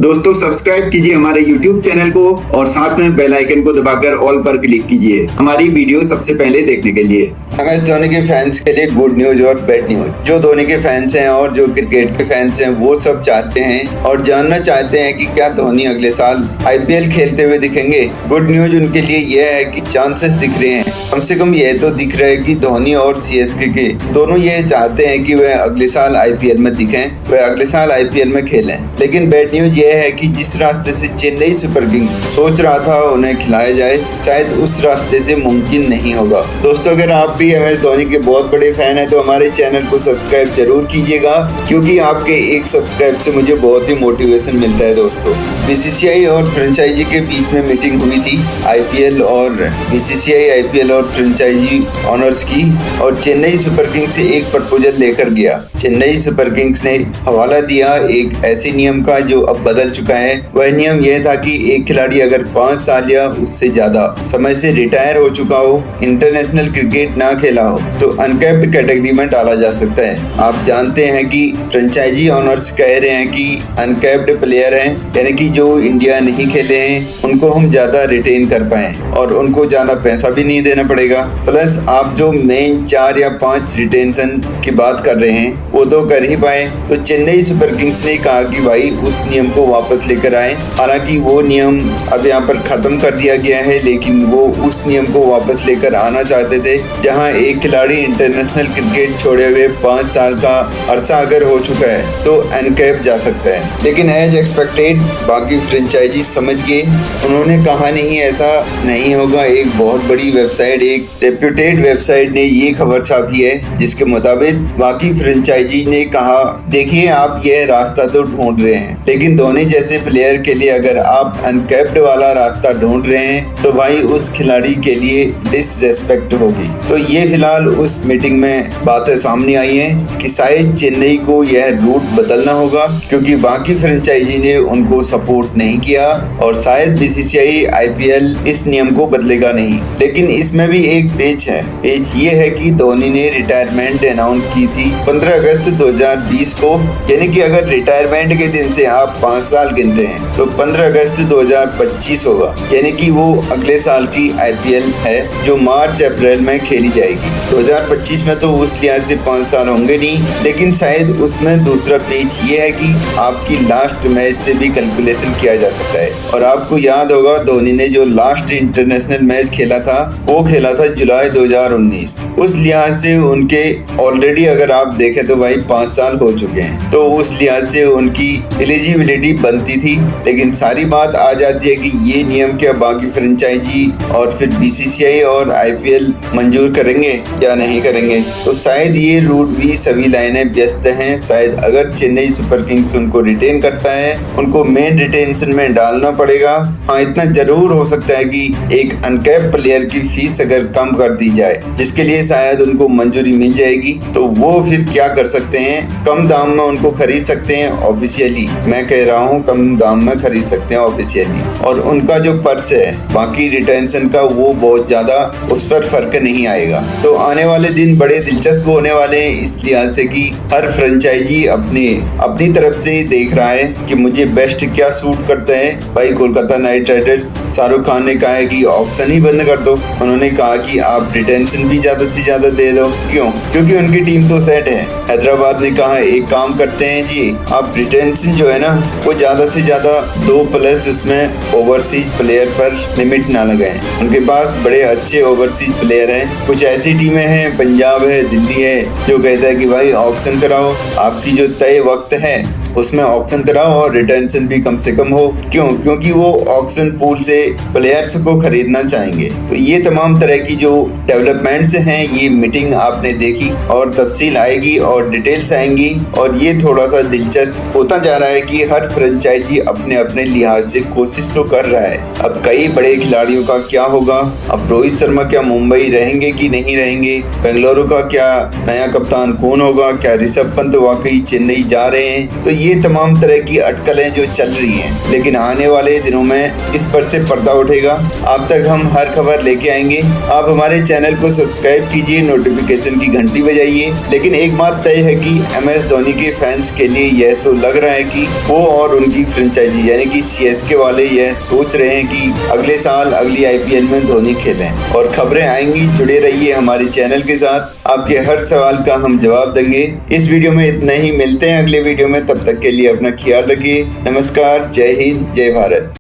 दोस्तों सब्सक्राइब कीजिए हमारे YouTube चैनल को और साथ में बेल आइकन को दबाकर ऑल पर क्लिक कीजिए हमारी वीडियो सबसे पहले देखने के लिए। MS धोनी के फैंस के लिए गुड न्यूज और बैड न्यूज। जो धोनी के फैंस हैं और जो क्रिकेट के फैंस हैं वो सब चाहते हैं और जानना चाहते हैं कि क्या धोनी अगले साल IPL खेलते हुए दिखेंगे। गुड न्यूज उनके लिए यह है कि चांसेस दिख रहे हैं, कम से कम यह तो दिख रहा है कि धोनी और CSK के दोनों यह चाहते हैं कि वह अगले साल IPL में दिखें, वह अगले साल IPL में खेलें। लेकिन बैड न्यूज यह है कि जिस रास्ते से चेन्नई सुपर किंग्स सोच रहा था उन्हें खिलाया जाए, शायद उस रास्ते से मुमकिन नहीं होगा। दोस्तों अगर आप भी MS धोनी के बहुत बड़े फैन हैं तो हमारे चैनल को सब्सक्राइब जरूर कीजिएगा, क्योंकि आपके एक सब्सक्राइब से मुझे बहुत ही मोटिवेशन मिलता है। दोस्तों BCCI और फ्रेंचाइजी के बीच में मीटिंग हुई थी IPL और BCCI IPL और फ्रेंचाइजी ऑनर्स की, और चेन्नई सुपर किंग्स से एक प्रपोजल लेकर गया। चेन्नई सुपर किंग्स ने हवाला दिया एक ऐसे नियम का जो अब बदल चुका है। वह नियम यह था कि एक खिलाड़ी अगर 5 साल या उससे ज्यादा समय से रिटायर हो चुका हो, इंटरनेशनल क्रिकेट ना खेला हो, तो अनकैप्ड कैटेगरी में डाला जा सकता है। आप जानते हैं कि फ्रेंचाइजी ऑनर्स कह रहे हैं कि अनकैप्ड प्लेयर हैं, यानी कि जो इंडिया नहीं खेले हैं उनको हम ज्यादा रिटेन कर पाए और उनको ज्यादा पैसा भी नहीं देना पड़ेगा। प्लस आप जो मेन 4 या 5 रिटेंशन की बात कर रहे हैं वो तो कर ही पाए। तो चेन्नई सुपर किंग्स ने कहा कि भाई उस नियम को वापस लेकर आए। हालांकि वो नियम अब यहाँ पर खत्म कर दिया गया है, लेकिन वो उस नियम को वापस लेकर आना चाहते थे जहाँ एक खिलाड़ी इंटरनेशनल क्रिकेट छोड़े हुए 5 साल का अरसा अगर हो चुका है तो अनकैप जा सकता है। लेकिन एज एक्सपेक्टेड बाकी फ्रेंचाइजी समझ गए, उन्होंने कहा नहीं ऐसा नहीं होगा। एक बहुत बड़ी वेबसाइट, एक रेप्यूटेड वेबसाइट ने ये खबर छापी है जिसके मुताबिक बाकी फ्रेंचाइजी ने कहा देखिए आप यह रास्ता तो ढूंढ रहे हैं, लेकिन धोनी जैसे प्लेयर के लिए अगर आप अनकैप्ड वाला रास्ता ढूंढ रहे हैं तो भाई उस खिलाड़ी के लिए डिसरेस्पेक्ट होगी। तो ये फिलहाल उस मीटिंग में बातें सामने आई हैं कि शायद चेन्नई को यह रूट बदलना होगा, क्योंकि बाकी फ्रेंचाइजी ने उनको सपोर्ट नहीं किया और शायद BCCI IPL इस नियम को बदलेगा नहीं। लेकिन इसमें भी एक पेच है। पेच ये है कि धोनी ने रिटायरमेंट अनाउंस की थी 15 अगस्त 2020 को, यानी कि अगर रिटायरमेंट के दिन से आप 5 साल गिनते हैं तो 15 अगस्त 2025 होगा, यानी कि वो अगले साल की IPL है जो मार्च अप्रैल में खेली जाएगी। 2025 में तो उस लिहाज से 5 साल होंगे नहीं, लेकिन शायद उसमें दूसरा पेच ये है कि आपकी लास्ट मैच से भी कैलकुलेशन किया जा सकता है। और आपको याद होगा धोनी ने जो लास्ट इंटरनेशनल मैच खेला था वो खेला था जुलाई 2019। उस लिहाज से उनके ऑलरेडी अगर आप देखें तो भाई 5 साल हो चुके हैं, तो उस लिहाज से उनकी एलिजिबिलिटी बनती थी। लेकिन सारी बात आ जाती है कि ये नियम क्या बाकी फ्रेंचाइजी और फिर BCCI और IPL मंजूर करेंगे या नहीं करेंगे। तो शायद ये रूट भी सभी लाइनें व्यस्त हैं। शायद अगर चेन्नई सुपर किंग्स उनको रिटेन करता है उनको मेन रिटेंशन में डालना पड़ेगा। हाँ इतना जरूर हो सकता है कि एक अनकैप प्लेयर की फीस अगर कम कर दी जाए जिसके लिए शायद उनको मंजूरी मिल जाएगी, तो वो फिर क्या कर सकते हैं, कम दाम में उनको खरीद सकते हैं। ऑफिशियली मैं कह रहा हूँ कम दाम में खरीद सकते हैं ऑफिशियली, और उनका जो पर्स है बाकी रिटेंशन का वो बहुत ज्यादा उस पर फर्क नहीं आएगा। तो आने वाले दिन बड़े दिलचस्प होने वाले हैं इस लिहाज से कि हर फ्रेंचाइजी अपनी तरफ से देख रहा है कि मुझे बेस्ट क्या सूट करता है। भाई कोलकाता नाइट राइडर्स शाहरुख खान ने कहा है कि ऑप्शन ही बंद कर दो। उन्होंने कहा कि आप रिटेंशन भी ज्यादा से ज्यादा दे दो। क्यों? क्योंकि उनकी टीम तो सेट है। हैदराबाद ने कहा एक काम करते हैं जी, आप रिटेंशन जो है ना वो ज्यादा से ज्यादा 2+ उसमें ओवरसीज प्लेयर पर लिमिट ना लगाएं। उनके पास बड़े अच्छे ओवरसीज प्लेयर हैं। कुछ ऐसी टीमें हैं, पंजाब है, दिल्ली है, जो कहता है कि भाई ऑक्शन कराओ, आपकी जो तय वक्त है उसमें ऑक्शन कराओ और रिटेंशन भी कम से कम हो। क्यों? क्योंकि वो ऑक्शन पूल से प्लेयर्स को खरीदना चाहेंगे। तो ये तमाम तरह की जो डेवलपमेंट्स हैं ये मीटिंग आपने देखी, और तफसील आएगी और डिटेल्स आएंगी, और ये थोड़ा सा दिलचस्प होता जा रहा है कि हर फ्रेंचाइजी अपने अपने लिहाज से कोशिश तो कर रहा है। अब कई बड़े खिलाड़ियों का क्या होगा, अब रोहित शर्मा क्या मुंबई रहेंगे कि नहीं रहेंगे, बेंगलुरु का क्या नया कप्तान कौन होगा, क्या ऋषभ पंत वाकई चेन्नई जा रहे हैं, तो ये तमाम तरह की अटकलें जो चल रही हैं, लेकिन आने वाले दिनों में इस पर से पर्दा उठेगा। आप तक हम हर खबर लेके आएंगे। आप हमारे चैनल को सब्सक्राइब कीजिए, नोटिफिकेशन की घंटी बजाइए। लेकिन एक बात तय है कि MS धोनी के फैंस के लिए यह तो लग रहा है कि वो और उनकी फ्रेंचाइजी यानी कि CSK वाले यह सोच रहे हैं कि अगले साल अगली IPL में धोनी खेलें। और खबरें आएंगी, जुड़े रहिए हमारे चैनल के साथ। आपके हर सवाल का हम जवाब देंगे। इस वीडियो में इतना ही, मिलते हैं अगले वीडियो में। तब तक के लिए अपना ख्याल रखिए। नमस्कार, जय हिंद, जय भारत।